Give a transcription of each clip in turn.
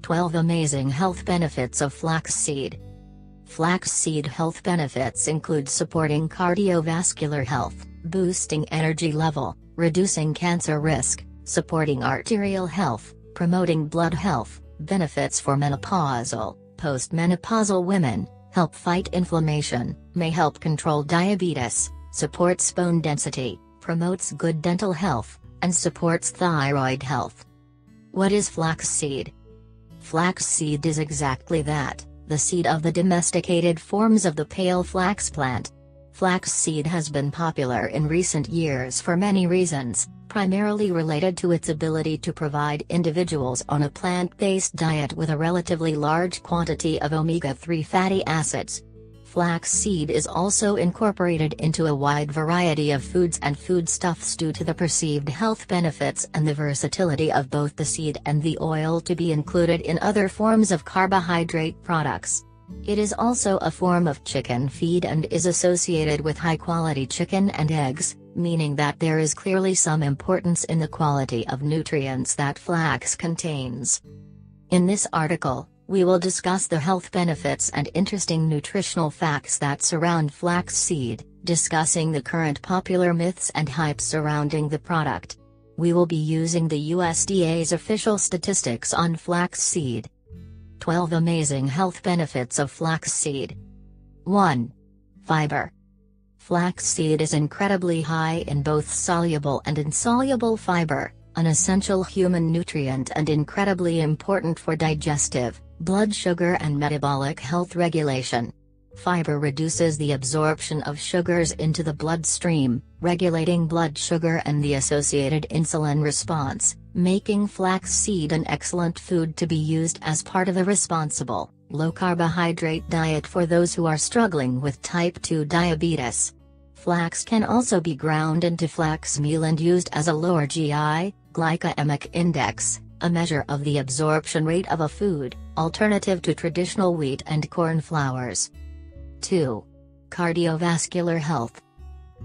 12 Amazing Health Benefits of Flaxseed. Flaxseed health benefits include supporting cardiovascular health, boosting energy level, reducing cancer risk, supporting arterial health, promoting blood health, benefits for menopausal, post-menopausal women, help fight inflammation, may help control diabetes, supports bone density, promotes good dental health, and supports thyroid health. What is flaxseed? Flaxseed is exactly that, the seed of the domesticated forms of the pale flax plant. Flaxseed has been popular in recent years for many reasons, primarily related to its ability to provide individuals on a plant-based diet with a relatively large quantity of omega-3 fatty acids. Flaxseed is also incorporated into a wide variety of foods and foodstuffs due to the perceived health benefits and the versatility of both the seed and the oil to be included in other forms of carbohydrate products. It is also a form of chicken feed and is associated with high-quality chicken and eggs, meaning that there is clearly some importance in the quality of nutrients that flax contains. In this article, we will discuss the health benefits and interesting nutritional facts that surround flaxseed, discussing the current popular myths and hype surrounding the product. We will be using the USDA's official statistics on flaxseed. 12 Amazing Health Benefits of Flaxseed. 1. Fiber. Flaxseed is incredibly high in both soluble and insoluble fiber, an essential human nutrient and incredibly important for digestive, blood sugar and metabolic health regulation. Fiber reduces the absorption of sugars into the bloodstream, regulating blood sugar and the associated insulin response, making flaxseed an excellent food to be used as part of a responsible, low-carbohydrate diet for those who are struggling with type 2 diabetes. Flax can also be ground into flax meal and used as a lower GI, glycemic index, a measure of the absorption rate of a food, alternative to traditional wheat and corn flours. 2. Cardiovascular health.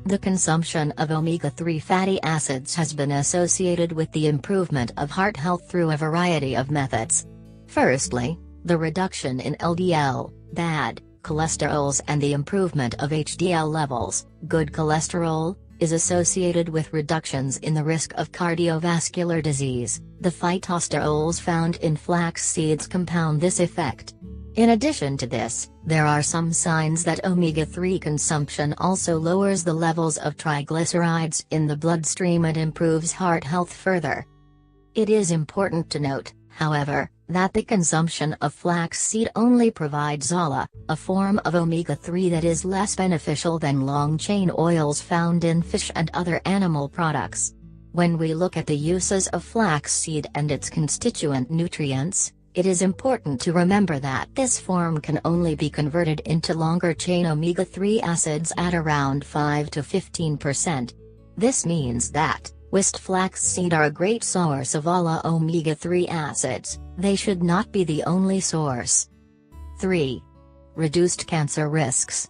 The consumption of omega-3 fatty acids has been associated with the improvement of heart health through a variety of methods. Firstly, the reduction in LDL, bad cholesterols, and the improvement of HDL levels, good cholesterol, is associated with reductions in the risk of cardiovascular disease. The phytosterols found in flax seeds compound this effect. In addition to this, there are some signs that omega-3 consumption also lowers the levels of triglycerides in the bloodstream and improves heart health further. It is important to note, however, that the consumption of flaxseed only provides ALA, a form of omega-3 that is less beneficial than long-chain oils found in fish and other animal products. When we look at the uses of flaxseed and its constituent nutrients, it is important to remember that this form can only be converted into longer-chain omega-3 acids at around 5 to 15%. This means that, whilst flaxseed are a great source of ALA omega-3 acids, they should not be the only source. 3. Reduced cancer risks.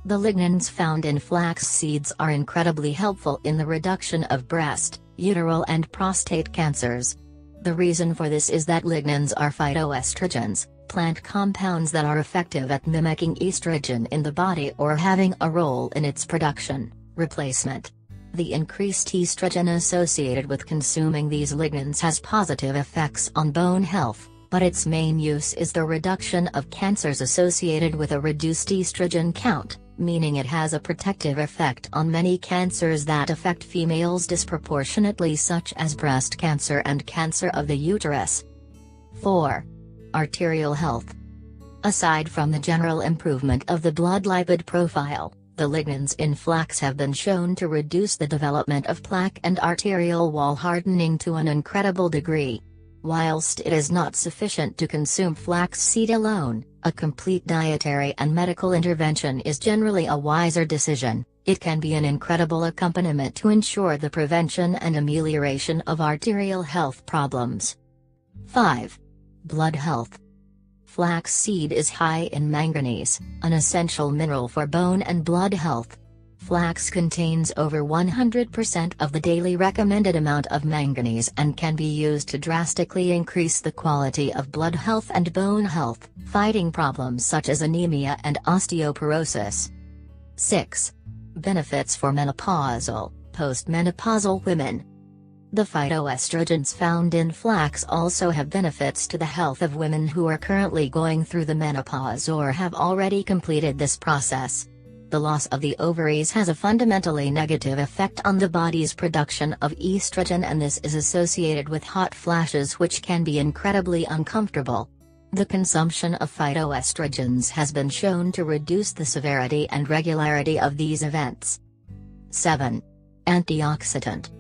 The lignans found in flax seeds are incredibly helpful in the reduction of breast, uterine and prostate cancers. The reason for this is that lignans are phytoestrogens, plant compounds that are effective at mimicking estrogen in the body or having a role in its production, replacement. The increased estrogen associated with consuming these lignans has positive effects on bone health, but its main use is the reduction of cancers associated with a reduced estrogen count, meaning it has a protective effect on many cancers that affect females disproportionately, such as breast cancer and cancer of the uterus. 4. Arterial health. Aside from the general improvement of the blood lipid profile, the lignans in flax have been shown to reduce the development of plaque and arterial wall hardening to an incredible degree. Whilst it is not sufficient to consume flaxseed alone, a complete dietary and medical intervention is generally a wiser decision. It can be an incredible accompaniment to ensure the prevention and amelioration of arterial health problems. 5. Blood health. Flaxseed is high in manganese, an essential mineral for bone and blood health. Flax contains over 100% of the daily recommended amount of manganese and can be used to drastically increase the quality of blood health and bone health, fighting problems such as anemia and osteoporosis. 6. Benefits for menopausal, post-menopausal women. The phytoestrogens found in flax also have benefits to the health of women who are currently going through the menopause or have already completed this process. The loss of the ovaries has a fundamentally negative effect on the body's production of estrogen, and this is associated with hot flashes which can be incredibly uncomfortable. The consumption of phytoestrogens has been shown to reduce the severity and regularity of these events. 7. Antioxidant.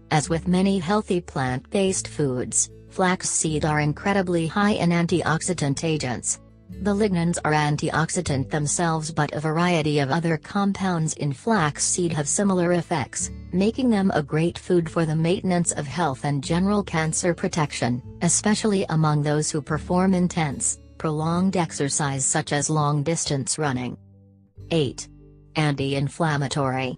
As with many healthy plant-based foods, flaxseed are incredibly high in antioxidant agents. The lignans are antioxidant themselves, but a variety of other compounds in flaxseed have similar effects, making them a great food for the maintenance of health and general cancer protection, especially among those who perform intense, prolonged exercise such as long-distance running. 8. Anti-inflammatory.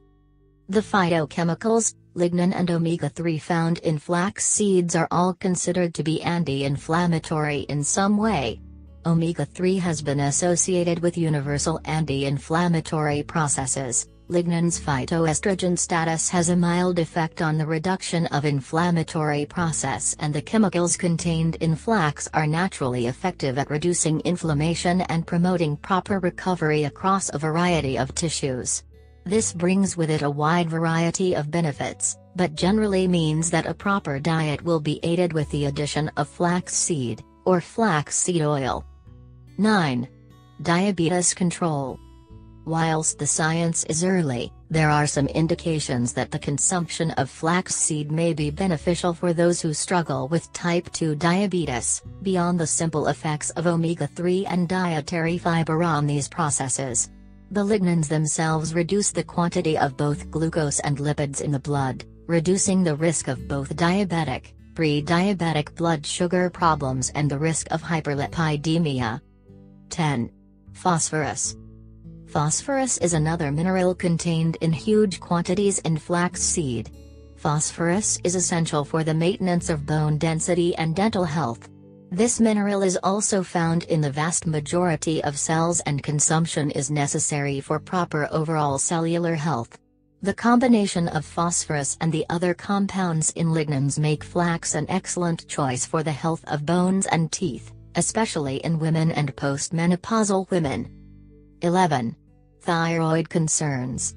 The phytochemicals, lignin and omega-3 found in flax seeds are all considered to be anti-inflammatory in some way. Omega-3 has been associated with universal anti-inflammatory processes. Lignin's phytoestrogen status has a mild effect on the reduction of inflammatory process, and the chemicals contained in flax are naturally effective at reducing inflammation and promoting proper recovery across a variety of tissues. This brings with it a wide variety of benefits, but generally means that a proper diet will be aided with the addition of flaxseed, or flaxseed oil. 9. Diabetes control. Whilst the science is early, there are some indications that the consumption of flaxseed may be beneficial for those who struggle with type 2 diabetes, beyond the simple effects of omega-3 and dietary fiber on these processes. The lignans themselves reduce the quantity of both glucose and lipids in the blood, reducing the risk of both diabetic, pre-diabetic blood sugar problems and the risk of hyperlipidemia. 10. Phosphorus. Phosphorus is another mineral contained in huge quantities in flaxseed. Phosphorus is essential for the maintenance of bone density and dental health. This mineral is also found in the vast majority of cells, and consumption is necessary for proper overall cellular health. The combination of phosphorus and the other compounds in lignans make flax an excellent choice for the health of bones and teeth, especially in women and postmenopausal women. 11. Thyroid concerns.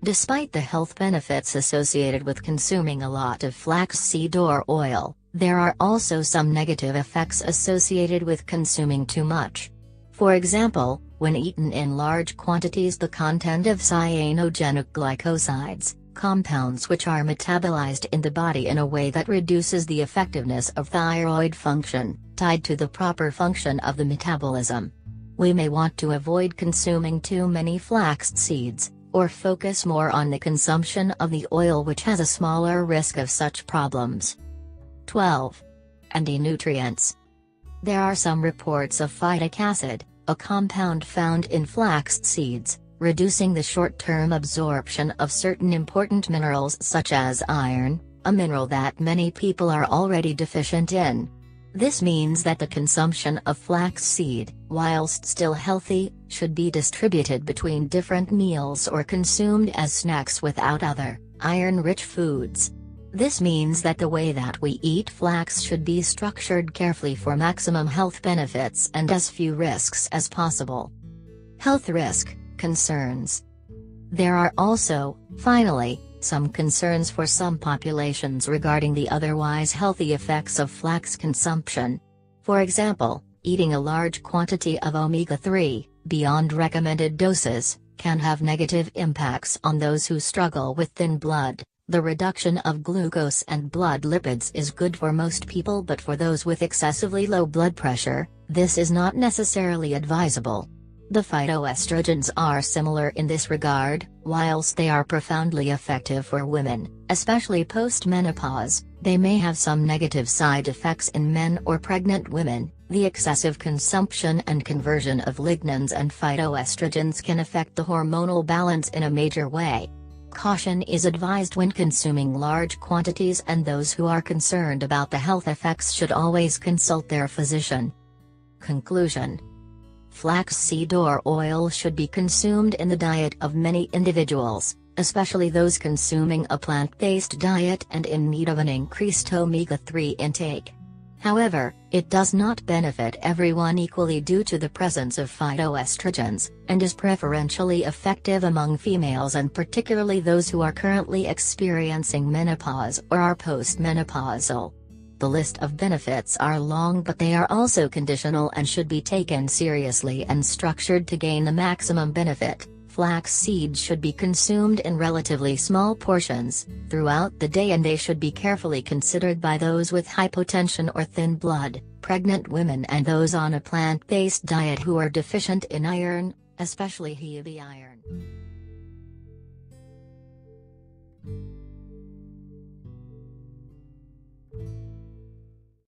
Despite the health benefits associated with consuming a lot of flaxseed or oil, there are also some negative effects associated with consuming too much. For example, when eaten in large quantities, the content of cyanogenic glycosides, compounds which are metabolized in the body in a way that reduces the effectiveness of thyroid function, tied to the proper function of the metabolism. We may want to avoid consuming too many flax seeds, or focus more on the consumption of the oil, which has a smaller risk of such problems. 12. Anti-nutrients. There are some reports of phytic acid, a compound found in flax seeds, reducing the short-term absorption of certain important minerals such as iron, a mineral that many people are already deficient in. This means that the consumption of flaxseed, whilst still healthy, should be distributed between different meals or consumed as snacks without other, iron-rich foods. This means that the way that we eat flax should be structured carefully for maximum health benefits and as few risks as possible. Health risk concerns. There are also, finally, some concerns for some populations regarding the otherwise healthy effects of flax consumption. For example, eating a large quantity of omega-3, beyond recommended doses, can have negative impacts on those who struggle with thin blood. The reduction of glucose and blood lipids is good for most people, but for those with excessively low blood pressure, this is not necessarily advisable. The phytoestrogens are similar in this regard. Whilst they are profoundly effective for women, especially post-menopause, they may have some negative side effects in men or pregnant women, The excessive consumption and conversion of lignans and phytoestrogens can affect the hormonal balance in a major way. Caution is advised when consuming large quantities, and those who are concerned about the health effects should always consult their physician. Conclusion: flaxseed or oil should be consumed in the diet of many individuals, especially those consuming a plant-based diet and in need of an increased omega-3 intake. However, it does not benefit everyone equally due to the presence of phytoestrogens, and is preferentially effective among females, and particularly those who are currently experiencing menopause or are post-menopausal. The list of benefits are long, but they are also conditional and should be taken seriously and structured to gain the maximum benefit. Flax seeds should be consumed in relatively small portions throughout the day, and they should be carefully considered by those with hypotension or thin blood, pregnant women, and those on a plant-based diet who are deficient in iron, especially heavy iron.